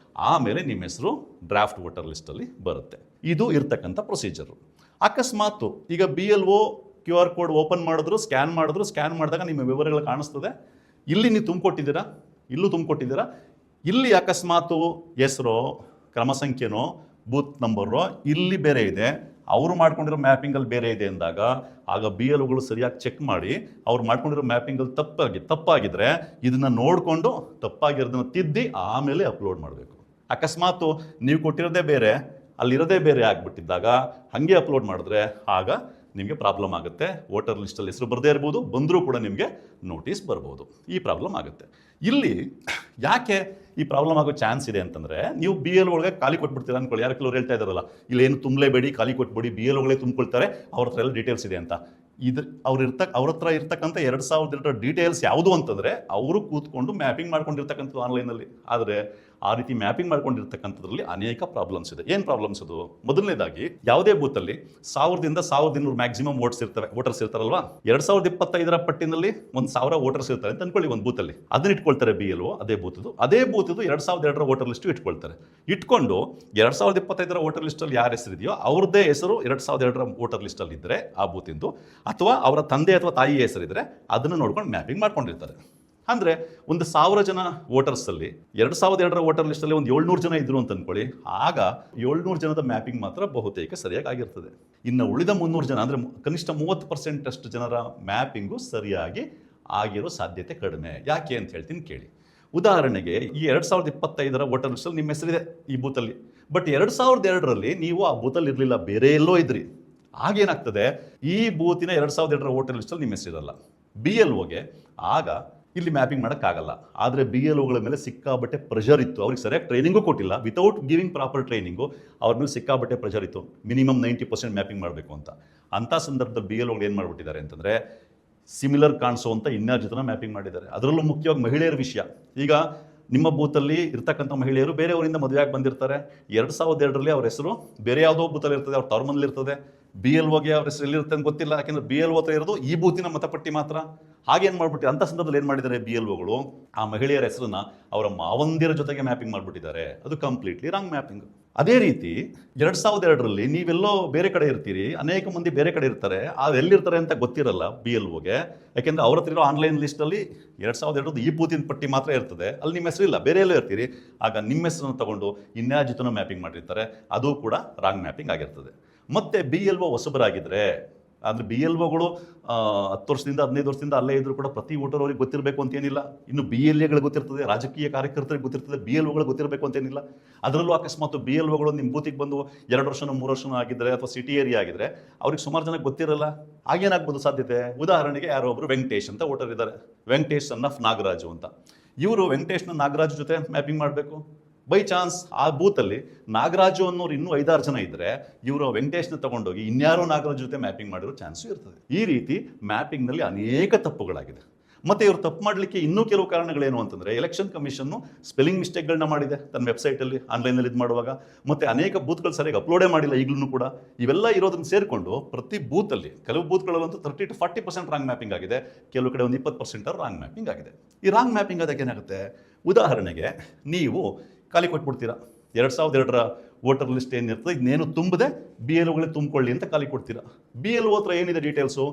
A: ಆಮೇಲೆ ನಿಮ್ಮ ಹೆಸರು ಡ್ರಾಫ್ಟ್ ವೋಟರ್ ಲಿಸ್ಟಲ್ಲಿ ಬರುತ್ತೆ. ಇದು ಇರ್ತಕ್ಕಂಥ ಪ್ರೊಸೀಜರು. ಅಕಸ್ಮಾತು ಈಗ BLO QR ಕೋಡ್ ಓಪನ್ ಮಾಡಿದ್ರು, ಸ್ಕ್ಯಾನ್ ಮಾಡಿದಾಗ ನಿಮ್ಮ ವಿವರಗಳು ಕಾಣಿಸ್ತದೆ. ಇಲ್ಲಿ ನೀವು ತುಂಬಿಕೊಟ್ಟಿದ್ದೀರಾ, ಇಲ್ಲೂ ತುಂಬಿಕೊಟ್ಟಿದ್ದೀರಾ. ಇಲ್ಲಿ ಅಕಸ್ಮಾತು ಹೆಸರೋ, ಕ್ರಮ ಸಂಖ್ಯೆನೋ, ಬೂತ್ ನಂಬರೋ ಇಲ್ಲಿ ಬೇರೆ ಇದೆ, ಅವರು ಮಾಡ್ಕೊಂಡಿರೋ ಮ್ಯಾಪಿಂಗಲ್ಲಿ ಬೇರೆ ಇದೆ ಅಂದಾಗ ಆಗ BLOಗಳು ಸರಿಯಾಗಿ ಚೆಕ್ ಮಾಡಿ ಅವ್ರು ಮಾಡ್ಕೊಂಡಿರೋ ಮ್ಯಾಪಿಂಗಲ್ಲಿ ತಪ್ಪಾಗಿದ್ದರೆ ಇದನ್ನು ನೋಡಿಕೊಂಡು ತಪ್ಪಾಗಿರೋದನ್ನು ತಿದ್ದಿ ಆಮೇಲೆ ಅಪ್ಲೋಡ್ ಮಾಡಬೇಕು. ಅಕಸ್ಮಾತು ನೀವು ಕೊಟ್ಟಿರೋದೇ ಬೇರೆ, ಅಲ್ಲಿರೋದೇ ಬೇರೆ ಆಗಿಬಿಟ್ಟಿದ್ದಾಗ ಹಾಗೆ ಅಪ್ಲೋಡ್ ಮಾಡಿದ್ರೆ ಆಗ ನಿಮಗೆ ಪ್ರಾಬ್ಲಮ್ ಆಗುತ್ತೆ. ವೋಟರ್ ಲಿಸ್ಟಲ್ಲಿ ಹೆಸರು ಬರದೇ ಇರ್ಬೋದು, ಬಂದರೂ ಕೂಡ ನಿಮಗೆ ನೋಟಿಸ್ ಬರ್ಬೋದು. ಈ ಪ್ರಾಬ್ಲಮ್ ಆಗುತ್ತೆ. ಇಲ್ಲಿ ಯಾಕೆ ಈ ಪ್ರಾಬ್ಲಮ್ ಆಗೋ ಚಾನ್ಸ್ ಇದೆ ಅಂತಂದರೆ, ನೀವು BLOಗಳಿಗೆ ಖಾಲಿ ಕೊಟ್ಬಿಡ್ತೀರಾ ಅಂದ್ಕೊಳ್ಳಿ. ಯಾರು ಕೆಲವರು ಹೇಳ್ತಾ ಇದ್ದಾರಲ್ಲ, ಇಲ್ಲೇನು ತುಂಬಲೇಬೇಡಿ, ಖಾಲಿ ಕೊಟ್ಬಿಡಿ, BLOಗಳೇ ತುಂಬಿಕೊಳ್ತಾರೆ, ಅವ್ರ ಹತ್ರ ಎಲ್ಲ ಡೀಟೇಲ್ಸ್ ಇದೆ ಅಂತ. ಅವ್ರ ಹತ್ರ ಇರ್ತಕ್ಕಂಥ 2002ರ ಡೀಟೇಲ್ಸ್ ಯಾವುದು ಅಂತಂದರೆ ಅವರು ಕೂತ್ಕೊಂಡು ಮ್ಯಾಪಿಂಗ್ ಮಾಡ್ಕೊಂಡಿರ್ತಕ್ಕಂಥದ್ದು ಆನ್ಲೈನಲ್ಲಿ. ಆದರೆ ಆ ರೀತಿ ಮ್ಯಾಪಿಂಗ್ ಮಾಡ್ಕೊಂಡಿರ್ತಕ್ಕಂಥದ್ರಲ್ಲಿ ಅನೇಕ ಪ್ರಾಬ್ಲಮ್ಸ್ ಇದೆ. ಏನು ಪ್ರಾಬ್ಲಮ್ಸ್ ಅದು? ಮೊದಲನೇದಾಗಿ ಯಾವುದೇ ಬೂತಲ್ಲಿ 1000ರಿಂದ 1200 ಮ್ಯಾಕ್ಸಿಮಮ್ ವೋಟರ್ಸ್ ಇರ್ತಾರಲ್ವಾ. 2025ರ ಪಟ್ಟಿನಲ್ಲಿ 1000 ವೋಟರ್ಸ್ ಇರ್ತಾರೆ ಅಂತ ಅನ್ಕೊಳ್ಳಿ ಒಂದು ಬೂತಲ್ಲಿ. ಅದನ್ನ ಇಟ್ಕೊಳ್ತಾರೆ BLO, ಅದೇ ಬೂತದು 2002ರ ವೋಟರ್ ಲಿಸ್ಟು ಇಟ್ಕೊಳ್ತಾರೆ. ಇಟ್ಕೊಂಡು 2025ರ ವೋಟರ್ ಲಿಸ್ಟಲ್ಲಿ ಯಾರ ಹೆಸರಿದೆಯೋ ಅವ್ರದ್ದೇ ಹೆಸರು 2002ರ ವೋಟರ್ ಲಿಸ್ಟಲ್ಲಿ ಇದ್ದರೆ ಆ ಬೂತಿಂದು, ಅಥವಾ ಅವರ ತಂದೆ ಅಥವಾ ತಾಯಿ ಹೆಸರಿದ್ರೆ ಅದನ್ನು ನೋಡ್ಕೊಂಡು ಮ್ಯಾಪಿಂಗ್ ಮಾಡ್ಕೊಂಡಿರ್ತಾರೆ. ಅಂದರೆ ಒಂದು 1000 ಜನ ವೋಟರ್ಸಲ್ಲಿ 2002ರ ವೋಟರ್ ಲಿಸ್ಟಲ್ಲಿ ಒಂದು 700 ಜನ ಇದ್ರು ಅಂತ ಅಂದ್ಕೊಳ್ಳಿ. ಆಗ 700 ಜನದ ಮ್ಯಾಪಿಂಗ್ ಮಾತ್ರ ಬಹುತೇಕ ಸರಿಯಾಗಿ ಆಗಿರ್ತದೆ. ಇನ್ನು ಉಳಿದ 300 ಜನ ಅಂದರೆ ಕನಿಷ್ಠ 30% ಅಷ್ಟು ಜನರ ಮ್ಯಾಪಿಂಗು ಸರಿಯಾಗಿ ಆಗಿರೋ ಸಾಧ್ಯತೆ ಕಡಿಮೆ. ಯಾಕೆ ಅಂತ ಹೇಳ್ತೀನಿ ಕೇಳಿ. ಉದಾಹರಣೆಗೆ ಈ 2025ರ ವೋಟರ್ ಲಿಸ್ಟಲ್ಲಿ ನಿಮ್ಮ ಹೆಸರಿದೆ ಈ ಬೂತಲ್ಲಿ, ಬಟ್ 2002ರಲ್ಲಿ ನೀವು ಆ ಬೂತಲ್ಲಿ ಇರಲಿಲ್ಲ, ಬೇರೆ ಎಲ್ಲೋ ಇದ್ರಿ. ಆಗೇನಾಗ್ತದೆ, ಈ ಬೂತಿನ 2002ರ ವೋಟರ್ ಲಿಸ್ಟಲ್ಲಿ ನಿಮ್ಮ ಹೆಸರಿರಲ್ಲ. BLOಗೆ ಆಗ ಇಲ್ಲಿ ಮ್ಯಾಪಿಂಗ್ ಮಾಡೋಕ್ಕಾಗಲ್ಲ. ಆದರೆ BLOಗಳ ಮೇಲೆ ಸಿಕ್ಕಾಬಟ್ಟೆ ಪ್ರೆಷರ್ ಇತ್ತು. ಅವ್ರಿಗೆ ಸರಿಯಾಗಿ ಟ್ರೈನಿಂಗೂ ಕೊಟ್ಟಿಲ್ಲ. ವಿತೌಟ್ ಗಿವಿಂಗ್ ಪ್ರಾಪರ್ ಟ್ರೈನಿಂಗು ಅವ್ರ ಮೇಲೆ ಸಿಕ್ಕಾಬಟ್ಟೆ ಪ್ರೆಷರ್ ಇತ್ತು. ಮಿನಿಮಮ್ 90% ಮ್ಯಾಪಿಂಗ್ ಮಾಡಬೇಕು ಅಂತ. ಅಂಥ ಸಂದರ್ಭದಲ್ಲಿ BLOಗಳು ಏನು ಮಾಡಿಬಿಟ್ಟಿದ್ದಾರೆ ಅಂತಂದರೆ, ಸಿಮಿಲರ್ ಕಾಣಿಸುವಂಥ ಇನ್ಯಾರ ಜೊತೆ ಮ್ಯಾಪಿಂಗ್ ಮಾಡಿದ್ದಾರೆ. ಅದರಲ್ಲೂ ಮುಖ್ಯವಾಗಿ ಮಹಿಳೆಯರ ವಿಷಯ. ಈಗ ನಿಮ್ಮ ಬೂತಲ್ಲಿ ಇರ್ತಕ್ಕಂಥ ಮಹಿಳೆಯರು ಬೇರೆಯವರಿಂದ ಮದುವೆಯಾಗಿ ಬಂದಿರ್ತಾರೆ. 2002ರಲ್ಲಿ ಅವ್ರ ಹೆಸರು ಬೇರೆ ಯಾವುದೋ ಬೂತಲ್ಲಿ ಇರ್ತದೆ, ಅವ್ರ ತವರ್ಮನೇಲಿ ಇರ್ತದೆ. BLOಗೆ ಅವ್ರ ಹೆಸರು ಎಲ್ಲಿರುತ್ತೆ ಅಂತ ಗೊತ್ತಿಲ್ಲ, ಯಾಕೆಂದರೆ BLO ಹತ್ರ ಇರೋದು ಈ ಬೂತಿನ ಮತಪಟ್ಟಿ ಮಾತ್ರ. ಹಾಗೇನು ಮಾಡ್ಬಿಟ್ಟು ಅಂಥ ಸಂದರ್ಭದಲ್ಲಿ ಏನು ಮಾಡಿದ್ದಾರೆ BLOಗಳು, ಆ ಮಹಿಳೆಯರ ಹೆಸರನ್ನ ಅವರ ಮಾವಂದಿರ ಜೊತೆಗೆ ಮ್ಯಾಪಿಂಗ್ ಮಾಡಿಬಿಟ್ಟಿದ್ದಾರೆ. ಅದು ಕಂಪ್ಲೀಟ್ಲಿ ರಾಂಗ್ ಮ್ಯಾಪಿಂಗ್. ಅದೇ ರೀತಿ 2002ರಲ್ಲಿ ನೀವೆಲ್ಲೋ ಬೇರೆ ಕಡೆ ಇರ್ತೀರಿ, ಅನೇಕ ಮಂದಿ ಬೇರೆ ಕಡೆ ಇರ್ತಾರೆ. ಎಲ್ಲಿರ್ತಾರೆ ಅಂತ ಗೊತ್ತಿರಲ್ಲ BLOಗೆ, ಯಾಕೆಂದರೆ ಅವ್ರ ಹತ್ರ ಇರೋ ಆನ್ಲೈನ್ ಲಿಸ್ಟಲ್ಲಿ 2002 ಈ ಬೂತಿನ ಪಟ್ಟಿ ಮಾತ್ರ ಇರ್ತದೆ. ಅಲ್ಲಿ ನಿಮ್ಮ ಹೆಸರಿಲ್ಲ, ಬೇರೆ ಎಲ್ಲೋ ಇರ್ತೀರಿ. ಆಗ ನಿಮ್ಮ ಹೆಸರನ್ನು ತಗೊಂಡು ಇನ್ಯಾರ ಜೊತೆನೂ ಮ್ಯಾಪಿಂಗ್ ಮಾಡಿರ್ತಾರೆ. ಅದು ಕೂಡ ರಾಂಗ್ ಮ್ಯಾಪಿಂಗ್ ಆಗಿರ್ತದೆ. ಮತ್ತು BLO ಹೊಸಬರಾಗಿದ್ದರೆ, ಅಂದರೆ BLOಗಳು 10 ವರ್ಷದಿಂದ 15 ವರ್ಷದಿಂದ ಅಲ್ಲೇ ಇದ್ದರೂ ಕೂಡ ಪ್ರತಿ ವೋಟರ್ ಅವ್ರಿಗೆ ಗೊತ್ತಿರಬೇಕು ಅಂತೇನಿಲ್ಲ. ಇನ್ನು BLAಗಳಿಗೆ ಗೊತ್ತಿರ್ತದೆ, ರಾಜಕೀಯ ಕಾರ್ಯಕರ್ತರಿಗೆ ಗೊತ್ತಿರ್ತದೆ, BLOಗಳು ಗೊತ್ತಿರಬೇಕು ಅಂತೇನಿಲ್ಲ. ಅದರಲ್ಲೂ ಅಕಸ್ಮಾತ್ BLOಗಳು ನಿಮ್ಮ ಬೂತಿಗೆ ಬಂದು 2 ವರ್ಷನೋ 3 ವರ್ಷನೋ ಆಗಿದ್ದರೆ, ಅಥವಾ ಸಿಟಿ ಏರಿಯಾ ಆಗಿದ್ದರೆ ಅವ್ರಿಗೆ ಸುಮಾರು ಜನಕ್ಕೆ ಗೊತ್ತಿರಲ್ಲ. ಆಗೇನಾಗ್ಬೋದು ಸಾಧ್ಯತೆ? ಉದಾಹರಣೆಗೆ ಯಾರೋ ಒಬ್ಬರು ವೆಂಕಟೇಶ್ ಅಂತ ವೋಟರ್ ಇದ್ದಾರೆ, ವೆಂಕಟೇಶ್ ಸನ್ ಆಫ್ ನಾಗರಾಜು ಅಂತ. ಇವರು ವೆಂಕಟೇಶ್ನ ನಾಗರಾಜು ಜೊತೆ ಮ್ಯಾಪಿಂಗ್ ಮಾಡಬೇಕು. ಬೈ ಚಾನ್ಸ್ ಆ ಬೂತಲ್ಲಿ ನಾಗರಾಜು ಅನ್ನೋರು ಇನ್ನೂ 5-6 ಜನ ಇದ್ದರೆ, ಇವರು ವೆಂಕಟೇಶ್ನ ತಗೊಂಡೋಗಿ ಇನ್ಯಾರೋ ನಾಗರಾಜು ಜೊತೆ ಮ್ಯಾಪಿಂಗ್ ಮಾಡಿರೋ ಚಾನ್ಸು ಇರ್ತದೆ. ಈ ರೀತಿ ಮ್ಯಾಪಿಂಗ್ನಲ್ಲಿ ಅನೇಕ ತಪ್ಪುಗಳಾಗಿದೆ. ಮತ್ತು ಇವರು ತಪ್ಪು ಮಾಡಲಿಕ್ಕೆ ಇನ್ನೂ ಕೆಲವು ಕಾರಣಗಳೇನು ಅಂತಂದರೆ, ಎಲೆಕ್ಷನ್ ಕಮಿಷನ್ನು ಸ್ಪೆಲ್ಲಿಂಗ್ ಮಿಸ್ಟೇಕ್ಗಳನ್ನ ಮಾಡಿದೆ ತನ್ನ ವೆಬ್ಸೈಟಲ್ಲಿ, ಆನ್ಲೈನಲ್ಲಿ ಇದು ಮಾಡುವಾಗ. ಮತ್ತು ಅನೇಕ ಬೂತ್ಗಳು ಸರಿಯಾಗಿ ಅಪ್ಲೋಡೇ ಮಾಡಿಲ್ಲ ಈಗಲೂ ಕೂಡ. ಇವೆಲ್ಲ ಇರೋದನ್ನು ಸೇರಿಕೊಂಡು ಪ್ರತಿ ಬೂತಲ್ಲಿ, ಕೆಲವು ಬೂತ್ಗಳಲ್ಲಂತೂ 30 to 40% ರಾಂಗ್ ಮ್ಯಾಪಿಂಗ್ ಆಗಿದೆ. ಕೆಲವು ಕಡೆ ಒಂದು 20% ರಾಂಗ್ ಮ್ಯಾಪಿಂಗ್ ಆಗಿದೆ. ಈ ರಾಂಗ್ ಮ್ಯಾಪಿಂಗ್ ಅದಕ್ಕೆ ಏನಾಗುತ್ತೆ? ಉದಾಹರಣೆಗೆ ನೀವು ಖಾಲಿ ಕೊಟ್ಬಿಡ್ತೀರಾ. 2002ರ ವೋಟರ್ ಲಿಸ್ಟ್ ಏನಿರ್ತದೆ ಇದನ್ನೇನು ತುಂಬದೆ BLOಗಳೇ ತುಂಬಿಕೊಳ್ಳಿ ಅಂತ ಖಾಲಿ ಕೊಡ್ತೀರಾ. BLO ಹತ್ರ ಏನಿದೆ ಡೀಟೇಲ್ಸು,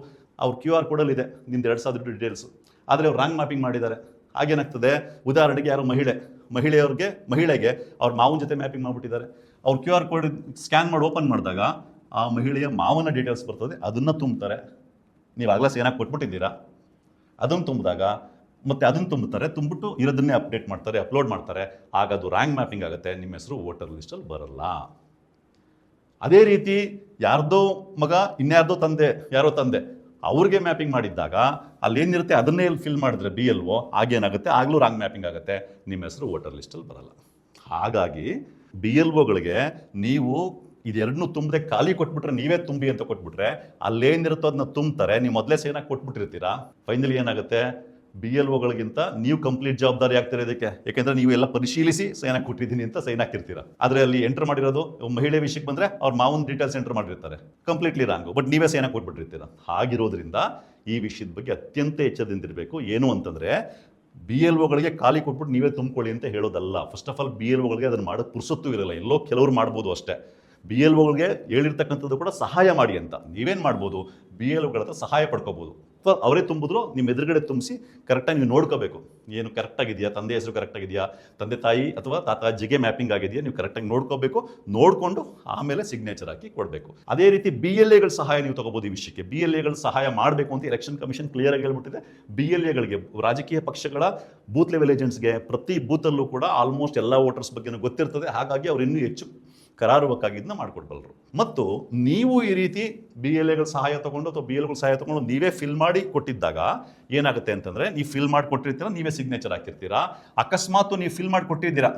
A: ಅವ್ರ QR ಕೋಡಲ್ಲಿದೆ ನಿಮ್ದು 2000 ಡೀಟೇಲ್ಸು. ಆದರೆ ಅವ್ರು ರಾಂಗ್ ಮ್ಯಾಪಿಂಗ್ ಮಾಡಿದ್ದಾರೆ. ಆಗೇನಾಗ್ತದೆ, ಉದಾಹರಣೆಗೆ ಯಾರೋ ಮಹಿಳೆಗೆ ಅವ್ರ ಮಾವನ ಜೊತೆ ಮ್ಯಾಪಿಂಗ್ ಮಾಡಿಬಿಟ್ಟಿದ್ದಾರೆ. ಅವ್ರ QR ಕೋಡ್ ಸ್ಕ್ಯಾನ್ ಮಾಡಿ ಓಪನ್ ಮಾಡಿದಾಗ ಆ ಮಹಿಳೆಯ ಮಾವನ ಡೀಟೇಲ್ಸ್ ಬರ್ತದೆ, ಅದನ್ನು ತುಂಬ್ತಾರೆ. ನೀವು ಆಗಲೇ ಏನಾಗಿ ಕೊಟ್ಬಿಟ್ಟಿದ್ದೀರಾ, ಅದನ್ನು ತುಂಬಿದಾಗ ಮತ್ತು ಅದನ್ನು ತುಂಬಿಬಿಟ್ಟು ಇರೋದನ್ನೇ ಅಪ್ಡೇಟ್ ಮಾಡ್ತಾರೆ, ಅಪ್ಲೋಡ್ ಮಾಡ್ತಾರೆ. ಆಗ ಅದು ರಾಂಗ್ ಮ್ಯಾಪಿಂಗ್ ಆಗುತ್ತೆ, ನಿಮ್ಮ ಹೆಸರು ವೋಟರ್ ಲಿಸ್ಟಲ್ಲಿ ಬರಲ್ಲ. ಅದೇ ರೀತಿ ಯಾರ್ದೋ ಮಗ ಇನ್ಯಾರ್ದೋ ಯಾರೋ ತಂದೆ ಅವ್ರಿಗೆ ಮ್ಯಾಪಿಂಗ್ ಮಾಡಿದ್ದಾಗ ಅಲ್ಲೇನಿರುತ್ತೆ ಅದನ್ನೇ ಫಿಲ್ ಮಾಡಿದ್ರೆ BLO, ಆಗೇನಾಗುತ್ತೆ, ಆಗಲೂ ರಾಂಗ್ ಮ್ಯಾಪಿಂಗ್ ಆಗುತ್ತೆ, ನಿಮ್ಮ ಹೆಸರು ವೋಟರ್ ಲಿಸ್ಟಲ್ಲಿ ಬರಲ್ಲ. ಹಾಗಾಗಿ BLOಗಳಿಗೆ ನೀವು ಇದೆರಡನ್ನೂ ತುಂಬದೆ ಖಾಲಿ ಕೊಟ್ಬಿಟ್ರೆ, ನೀವೇ ತುಂಬಿ ಅಂತ ಕೊಟ್ಬಿಟ್ರೆ, ಅಲ್ಲೇನಿರುತ್ತೋ ಅದನ್ನ ತುಂಬ್ತಾರೆ. ನೀವು ಮೊದಲೇ ಸೈನಾಗಿ ಕೊಟ್ಬಿಟ್ಟಿರ್ತೀರಾ. ಫೈನಲಿ ಏನಾಗುತ್ತೆ, BLOಗಳಿಗಿಂತ ನೀವು ಕಂಪ್ಲೀಟ್ ಜವಾಬ್ದಾರಿ ಆಗ್ತೀರಾ ಇದಕ್ಕೆ. ಯಾಕೆಂದರೆ ನೀವು ಎಲ್ಲ ಪರಿಶೀಲಿಸಿ ಸೈನ್ ಕೊಟ್ಟಿದ್ದೀನಿ ಅಂತ ಸೈನ್ ಹಾಕಿರ್ತೀರಾ. ಆದರೆ ಅಲ್ಲಿ ಎಂಟರ್ ಮಾಡಿರೋದು ಮಹಿಳೆ ವಿಷಯಕ್ಕೆ ಬಂದರೆ ಅವ್ರ ಮಾವನ ಡೀಟೇಲ್ಸ್ ಎಂಟರ್ ಮಾಡಿರ್ತಾರೆ, ಕಂಪ್ಲೀಟ್ಲಿ ರಾಂಗು. ಬಟ್ ನೀವೇ ಸೈನ್ ಕೊಟ್ಬಿಟ್ಟಿರ್ತೀರ. ಹಾಗಿರೋದ್ರಿಂದ ಈ ವಿಷಯದ ಬಗ್ಗೆ ಅತ್ಯಂತ ಎಚ್ಚರದಿಂದಿರಬೇಕು. ಏನು ಅಂತಂದರೆ, BLOಗಳಿಗೆ ಖಾಲಿ ಕೊಟ್ಬಿಟ್ಟು ನೀವೇ ತುಂಬಿಕೊಳ್ಳಿ ಅಂತ ಹೇಳೋದಲ್ಲ. ಫಸ್ಟ್ ಆಫ್ ಆಲ್ BLOಗಳಿಗೆ ಅದನ್ನು ಮಾಡೋಕ್ಕೆ ಪುರ್ಸೊತ್ತು ಇರಲ್ಲ. ಎಲ್ಲೋ ಕೆಲವರು ಮಾಡ್ಬೋದು ಅಷ್ಟೇ. BLOಗಳಿಗೆ ಹೇಳಿರ್ತಕ್ಕಂಥದ್ದು ಕೂಡ ಸಹಾಯ ಮಾಡಿ ಅಂತ. ನೀವೇನು ಮಾಡ್ಬೋದು, BLOಗಳ ಹತ್ರ ಸಹಾಯ ಪಡ್ಕೋಬೋದು. ಅಥವಾ ಅವರೇ ತುಂಬಿದ್ರು ನಿಮ್ಮ ಎದುರುಗಡೆ ತುಂಬಿಸಿ ಕರೆಕ್ಟಾಗಿ ನೀವು ನೋಡ್ಕೋಬೇಕು. ಏನು ಕರೆಕ್ಟಾಗಿದೆಯಾ, ತಂದೆ ಹೆಸರು ಕರೆಕ್ಟಾಗಿದೆಯಾ, ತಂದೆ ತಾಯಿ ಅಥವಾ ತಾತಾಜಿಗೆ ಮ್ಯಾಪಿಂಗ್ ಆಗಿದೆಯಾ, ನೀವು ಕರೆಕ್ಟಾಗಿ ನೋಡ್ಕೋಬೇಕು. ನೋಡಿಕೊಂಡು ಆಮೇಲೆ ಸಿಗ್ನೇಚರ್ ಹಾಕಿ ಕೊಡಬೇಕು. ಅದೇ ರೀತಿ BLAಗಳ ಸಹಾಯ ನೀವು ತಗೋಬೋದು. ಈ ವಿಷಯಕ್ಕೆ BLAಗಳ ಸಹಾಯ ಮಾಡಬೇಕು ಅಂತ ಎಲೆಕ್ಷನ್ ಕಮಿಷನ್ ಕ್ಲಿಯರಾಗಿ ಹೇಳ್ಬಿಟ್ಟಿದೆ. BLAಗಳಿಗೆ, ರಾಜಕೀಯ ಪಕ್ಷಗಳ ಬೂತ್ ಲೆವೆಲ್ ಏಜೆಂಟ್ಸ್ಗೆ ಪ್ರತಿ ಬೂತಲ್ಲೂ ಕೂಡ ಆಲ್ಮೋಸ್ಟ್ ಎಲ್ಲ ವೋಟರ್ಸ್ ಬಗ್ಗೆ ಗೊತ್ತಿರ್ತದೆ. ಹಾಗಾಗಿ ಅವ್ರು ಇನ್ನೂ ಹೆಚ್ಚು ಕರಾರುವಕ್ಕಾಗಿದ್ದನ್ನ ಮಾಡಿಕೊಡ್ಬಲ್ಲರು. ಮತ್ತು ನೀವು ಈ ರೀತಿ BLAಗಳ ಸಹಾಯ ತೊಗೊಂಡು ಅಥವಾ BLOಗಳ ಸಹಾಯ ತೊಗೊಂಡು ನೀವೇ ಫಿಲ್ ಮಾಡಿ ಕೊಟ್ಟಿದ್ದಾಗ ಏನಾಗುತ್ತೆ ಅಂತಂದರೆ, ನೀವು ಫಿಲ್ ಮಾಡಿ ಕೊಟ್ಟಿರ್ತೀರ, ನೀವೇ ಸಿಗ್ನೇಚರ್ ಹಾಕಿರ್ತೀರಾ. ಅಕಸ್ಮಾತ್ ನೀವು ಫಿಲ್ ಮಾಡಿ ಕೊಟ್ಟಿದ್ದೀರಾ,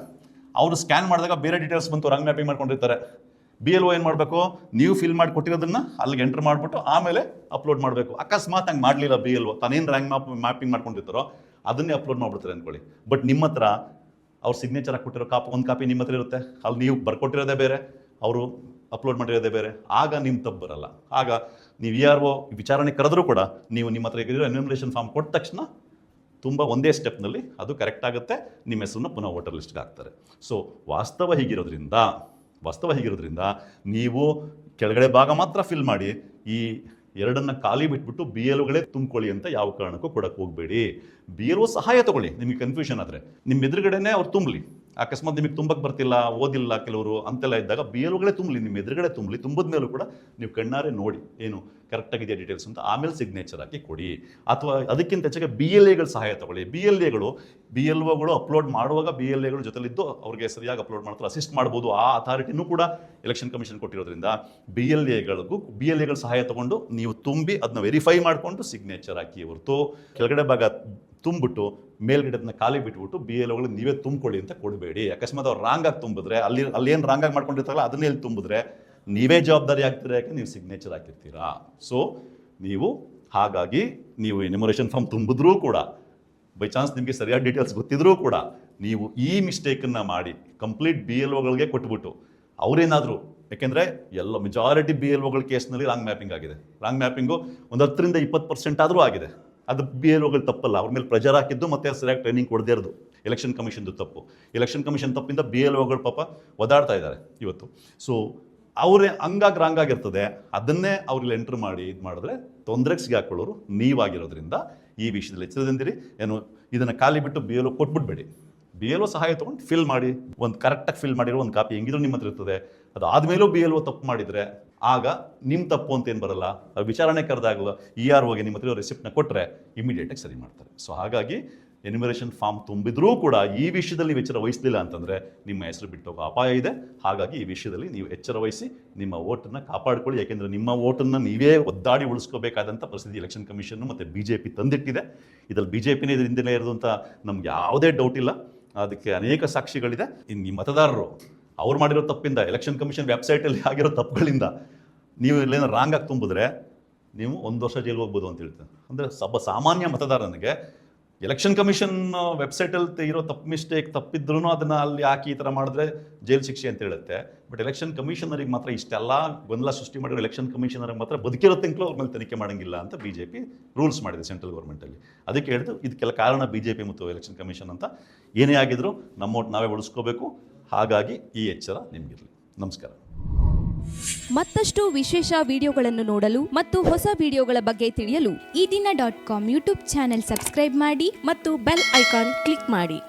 A: ಅವರು ಸ್ಕ್ಯಾನ್ ಮಾಡಿದಾಗ ಬೇರೆ ಡೀಟೇಲ್ಸ್ ಬಂತು, ರಾಂಗ್ ಮ್ಯಾಪಿಂಗ್ ಮಾಡ್ಕೊಂಡಿರ್ತಾರೆ. BLO ಏನು ಮಾಡಬೇಕು, ನೀವು ಫಿಲ್ ಮಾಡಿ ಕೊಟ್ಟಿರೋದನ್ನು ಅಲ್ಲಿಗೆ ಎಂಟರ್ ಮಾಡಿಬಿಟ್ಟು ಆಮೇಲೆ ಅಪ್ಲೋಡ್ ಮಾಡಬೇಕು. ಅಕಸ್ಮಾತ್ ಹಂಗೆ ಮಾಡಲಿಲ್ಲ BLO, ತಾನೇನು ರಾಂಗ್ ಮ್ಯಾಪಿಂಗ್ ಮಾಡ್ಕೊಂಡಿರ್ತಾರೋ ಅದನ್ನೇ ಅಪ್ಲೋಡ್ ಮಾಡಿಬಿಡ್ತಾರೆ ಅಂದ್ಕೊಳ್ಳಿ. ಬಟ್ ನಿಮ್ಮ ಹತ್ರ ಅವ್ರು ಸಿಗ್ನೇಚರ್ ಹಾಕ್ಕೊಟ್ಟಿರೋ ಒಂದು ಕಾಪಿ ನಿಮ್ಮ ಹತ್ರ ಇರುತ್ತೆ. ಅಲ್ಲಿ ನೀವು ಬರ್ಕೊಟ್ಟಿರೋದೇ ಬೇರೆ, ಅವರು ಅಪ್ಲೋಡ್ ಮಾಡಿರೋದೇ ಬೇರೆ. ಆಗ ನಿಮ್ಮ ತಪ್ಪು ಬರಲ್ಲ. ಆಗ ನೀವು ಯಾರೋ ವಿಚಾರಣೆ ಕರೆದ್ರೂ ಕೂಡ ನೀವು ನಿಮ್ಮ ಹತ್ರ ಇರೋ ಎನ್ಯುಮರೇಷನ್ ಫಾರ್ಮ್ ಕೊಟ್ಟ ತಕ್ಷಣ ತುಂಬ ಒಂದೇ ಸ್ಟೆಪ್ನಲ್ಲಿ ಅದು ಕರೆಕ್ಟ್ ಆಗುತ್ತೆ, ನಿಮ್ಮ ಹೆಸರನ್ನು ಪುನಃ ವೋಟರ್ ಲಿಸ್ಟ್ಗೆ ಹಾಕ್ತಾರೆ. ಸೊ ವಾಸ್ತವ ಹೀಗಿರೋದ್ರಿಂದ ನೀವು ಕೆಳಗಡೆ ಭಾಗ ಮಾತ್ರ ಫಿಲ್ ಮಾಡಿ, ಈ ಎರಡನ್ನು ಖಾಲಿ ಬಿಟ್ಬಿಟ್ಟು BLOಗಳೇ ತುಂಬಿಕೊಳ್ಳಿ ಅಂತ ಯಾವ ಕಾರಣಕ್ಕೂ ಕೊಡಕ್ಕೆ ಹೋಗಬೇಡಿ. BLO ಸಹಾಯ ತೊಗೊಳ್ಳಿ. ನಿಮಗೆ ಕನ್ಫ್ಯೂಷನ್ ಆದರೆ ನಿಮ್ಮ ಎದುರುಗಡೆನೇ ಅವ್ರು ತುಂಬಲಿ. ಅಕಸ್ಮಾತ್ ನಿಮಗೆ ತುಂಬಕ್ಕೆ ಬರ್ತಿಲ್ಲ, ಓದಿಲ್ಲ ಕೆಲವರು ಅಂತೆಲ್ಲ ಇದ್ದಾಗ ಬಿ ಎಲ್ ಒಗಳೇ ತುಂಬಲಿ, ನಿಮ್ಮ ಎದುರುಗಡೆ ತುಂಬಲಿ, ತುಂಬಿದ ಮೇಲೂ ಕೂಡ ನೀವು ಕಣ್ಣಾರೆ ನೋಡಿ ಏನು ಕರೆಕ್ಟಾಗಿದೆಯಾ ಡೀಟೇಲ್ಸ್ ಅಂತ, ಆಮೇಲೆ ಸಿಗ್ನೇಚರ್ ಹಾಕಿ ಕೊಡಿ. ಅಥವಾ ಅದಕ್ಕಿಂತ ಹೆಚ್ಚಾಗಿ ಬಿ ಎಲ್ ಎಗಳು ಸಹಾಯ ತಗೊಳ್ಳಿ. ಬಿ ಎಲ್ ಒಗಳು ಅಪ್ಲೋಡ್ ಮಾಡುವಾಗ ಬಿ ಎಲ್ ಎಗಳು ಜೊತೆಲಿದ್ದು ಅವ್ರಿಗೆ ಸರಿಯಾಗಿ ಅಪ್ಲೋಡ್ ಮಾಡ್ತಾರೆ, ಅಸಿಸ್ಟ್ ಮಾಡ್ಬೋದು. ಆ ಅಥಾರಿಟಿನೂ ಕೂಡ ಎಲೆಕ್ಷನ್ ಕಮಿಷನ್ ಕೊಟ್ಟಿರೋದ್ರಿಂದ ಬಿ ಎಲ್ ಎಗಳು ಸಹಾಯ ತಗೊಂಡು ನೀವು ತುಂಬಿ ಅದನ್ನ ವೆರಿಫೈ ಮಾಡಿಕೊಂಡು ಸಿಗ್ನೇಚರ್ ಹಾಕಿ. ಹೊರತು ಕೆಳಗಡೆ ಭಾಗ ತುಂಬಿಟ್ಟು ಮೇಲ್ಗಡೆದನ್ನ ಖಾಲಿ ಬಿಟ್ಬಿಟ್ಟು ಬಿ ಎಲ್ ಒಗಳು ನೀವೇ ತುಂಬಿಕೊಳ್ಳಿ ಅಂತ ಕೊಡಬೇಡಿ. ಅಕಸ್ಮಾತ್ ಅವ್ರು ರಾಂಗ್ ಆಗಿ ತುಂಬಿದ್ರೆ ಅಲ್ಲಿ ಏನು ರಾಂಗ್ ಆಗಿ ಮಾಡ್ಕೊಂಡಿರ್ತಾರಲ್ಲ ಅದನ್ನೇ ಇಲ್ಲಿ ತುಂಬಿದ್ರೆ ನೀವೇ ಜವಾಬ್ದಾರಿ ಆಗ್ತೀರಾ, ಯಾಕೆ ನೀವು ಸಿಗ್ನೇಚರ್ ಹಾಕಿರ್ತೀರಾ. ಸೊ ಹಾಗಾಗಿ ನೀವು ಎನ್ಯುಮರೇಷನ್ ಫಾರ್ಮ್ ತುಂಬಿದ್ರೂ ಕೂಡ ಬೈ ಚಾನ್ಸ್ ನಿಮಗೆ ಸರಿಯಾದ ಡೀಟೇಲ್ಸ್ ಗೊತ್ತಿದ್ರೂ ಕೂಡ ನೀವು ಈ ಮಿಸ್ಟೇಕನ್ನು ಮಾಡಿ ಕಂಪ್ಲೀಟ್ ಬಿ ಎಲ್ ಒಗಳಿಗೆ ಕೊಟ್ಬಿಟ್ಟು ಅವರೇನಾದರೂ, ಯಾಕೆಂದರೆ ಎಲ್ಲ ಮೆಜಾರಿಟಿ ಬಿ ಎಲ್ ಒಗಳ ಕೇಸ್ನಲ್ಲಿ ರಾಂಗ್ ಮ್ಯಾಪಿಂಗ್ ಆಗಿದೆ. ರಾಂಗ್ ಮ್ಯಾಪಿಂಗು ಒಂದು 10% 20% ಆದರೂ ಆಗಿದೆ. ಅದು ಬಿ ಎಲ್ ಒಗಳು ತಪ್ಪಲ್ಲ, ಅವ್ರ ಮೇಲೆ ಪ್ರೆಜರ್ ಹಾಕಿದ್ದು ಮತ್ತೆ ಸರಿಯಾಗಿ ಟ್ರೈನಿಂಗ್ ಕೊಡದೇ ಇರೋದು ಎಲೆಕ್ಷನ್ ಕಮಿಷನ್ದು ತಪ್ಪು. ಎಲೆಕ್ಷನ್ ಕಮಿಷನ್ ತಪ್ಪಿಂದ ಬಿ ಎಲ್ ಒಗಳು ಪಾಪ ಒದಾಡ್ತಾ ಇದ್ದಾರೆ ಇವತ್ತು. ಸೊ ಅವರೇ ಹಂಗಾಗಿ ರಾಂಗ್ ಆಗಿರ್ತದೆ, ಅದನ್ನೇ ಅವ್ರಿಗೆ ಎಂಟ್ರ್ ಮಾಡಿ ಇದು ಮಾಡಿದ್ರೆ ತೊಂದರೆಗೆ ಸಿಗಾಕೊಳ್ಳೋರು ನೀವಾಗಿರೋದ್ರಿಂದ ಈ ವಿಷಯದಲ್ಲಿ ಎಚ್ಚರದಿಂದಿರಿ. ಏನು ಇದನ್ನು ಖಾಲಿ ಬಿಟ್ಟು ಬಿ ಎಲ್ ಒ ಕೊಟ್ಬಿಡ್ಬೇಡಿ. ಬಿ ಎಲ್ ಒ ಸಹಾಯ ತೊಗೊಂಡು ಫಿಲ್ ಮಾಡಿ, ಒಂದು ಕರೆಕ್ಟಾಗಿ ಫಿಲ್ ಮಾಡಿರೋ ಒಂದು ಕಾಪಿ ಹೆಂಗಿದ್ರು ನಿಮ್ಮ ಹತ್ರ ಇರ್ತದೆ. ಅದು ಆದಮೇಲೂ ಬಿ ಎಲ್ ಒ ತಪ್ಪು ಮಾಡಿದರೆ ಆಗ ನಿಮ್ಮ ತಪ್ಪು ಅಂತ ಏನು ಬರಲ್ಲ, ವಿಚಾರಣೆ ಕರೆದಾಗ ಇ ಆರ್ ಒಗೆ ನಿಮ್ಮ ಹತ್ರ ರೆಸಿಪ್ಟ್ನ ಕೊಟ್ಟರೆ ಇಮಿಡಿಯೇಟಾಗಿ ಸರಿ ಮಾಡ್ತಾರೆ. ಸೊ ಹಾಗಾಗಿ ಎನ್ಯುಮರೇಷನ್ ಫಾರ್ಮ್ ತುಂಬಿದ್ರೂ ಕೂಡ ಈ ವಿಷಯದಲ್ಲಿ ನೀವು ಎಚ್ಚರ ವಹಿಸಲಿಲ್ಲ ಅಂತಂದರೆ ನಿಮ್ಮ ಹೆಸರು ಬಿಟ್ಟೋಗೋ ಅಪಾಯ ಇದೆ. ಹಾಗಾಗಿ ಈ ವಿಷಯದಲ್ಲಿ ನೀವು ಎಚ್ಚರ ವಹಿಸಿ ನಿಮ್ಮ ಓಟನ್ನು ಕಾಪಾಡಿಕೊಳ್ಳಿ. ಯಾಕೆಂದರೆ ನಿಮ್ಮ ಓಟನ್ನು ನೀವೇ ಒದ್ದಾಡಿ ಉಳಿಸ್ಕೋಬೇಕಾದಂಥ ಪರಿಸ್ಥಿತಿ ಎಲೆಕ್ಷನ್ ಕಮಿಷನ್ನು ಮತ್ತು BJP ತಂದಿಟ್ಟಿದೆ. ಇದರಲ್ಲಿ BJPನೇ ಇದ್ರ ಹಿಂದೆನೇ ಇರೋದು ಅಂತ ನಮ್ಗೆ ಯಾವುದೇ ಡೌಟ್ ಇಲ್ಲ. ಅದಕ್ಕೆ ಅನೇಕ ಸಾಕ್ಷಿಗಳಿದೆ. ಇನ್ನು ಈ ಮತದಾರರು ಅವ್ರು ಮಾಡಿರೋ ತಪ್ಪಿಂದ, ಎಲೆಕ್ಷನ್ ಕಮಿಷನ್ ವೆಬ್ಸೈಟಲ್ಲಿ ಆಗಿರೋ ತಪ್ಪುಗಳಿಂದ ನೀವು ಇಲ್ಲೇನೋ ರಾಂಗ್ ಆಗಿ ತುಂಬಿದ್ರೆ ನೀವು 1 ವರ್ಷ ಜೈಲು ಹೋಗ್ಬೋದು ಅಂತ ಹೇಳ್ತಾರೆ. ಅಂದರೆ ಸಾಮಾನ್ಯ ಮತದಾರನಿಗೆ ಎಲೆಕ್ಷನ್ ಕಮಿಷನ್ ವೆಬ್ಸೈಟಲ್ಲಿ ಇರೋ ತಪ್ಪಿದ್ರೂ ಅದನ್ನು ಅಲ್ಲಿ ಹಾಕಿ ಈ ಥರ ಮಾಡಿದ್ರೆ ಜೈಲು ಶಿಕ್ಷೆ ಅಂತ ಹೇಳುತ್ತೆ. ಬಟ್ ಎಲೆಕ್ಷನ್ ಕಮಿಷನರಿಗೆ ಮಾತ್ರ ಇಷ್ಟೆಲ್ಲ ಗೊಂದಲ ಸೃಷ್ಟಿ ಮಾಡಿರೋ ಎಲೆಕ್ಷನ್ ಕಮಿಷನರಿಗೆ ಮಾತ್ರ ಬದುಕಿರೋ ತಿಂಗಳು ಅವ್ರ ಮೇಲೆ ತನಿಖೆ ಮಾಡೋಂಗಿಲ್ಲ ಅಂತ BJP ರೂಲ್ಸ್ ಮಾಡಿದೆ ಸೆಂಟ್ರಲ್ ಗೌರ್ಮೆಂಟಲ್ಲಿ. ಅದಕ್ಕೆ ಹೇಳಿದ್ರು ಇದಕ್ಕೆಲ್ಲ ಕಾರಣ BJP ಮತ್ತು ಎಲೆಕ್ಷನ್ ಕಮಿಷನ್ ಅಂತ. ಏನೇ ಆಗಿದ್ರು ನಮ್ಮ ಓಟ್ ನಾವೇ ಉಳಿಸ್ಕೋಬೇಕು. ಹಾಗಾಗಿ ಈ ಎಚ್ಚರ ನಿಮಗಿರಲಿ. ನಮಸ್ಕಾರ.
B: ಮತ್ತಷ್ಟು ವಿಶೇಷ ವಿಡಿಯೋಗಳನ್ನು ನೋಡಲು ಮತ್ತು ಹೊಸ ವಿಡಿಯೋಗಳ ಬಗ್ಗೆ ತಿಳಿಯಲು
C: ಈ ದಿನ .com ಯೂಟ್ಯೂಬ್ ಚಾನೆಲ್ ಸಬ್ಸ್ಕ್ರೈಬ್ ಮಾಡಿ
B: ಮತ್ತು ಬೆಲ್ ಐಕಾನ್ ಕ್ಲಿಕ್ ಮಾಡಿ.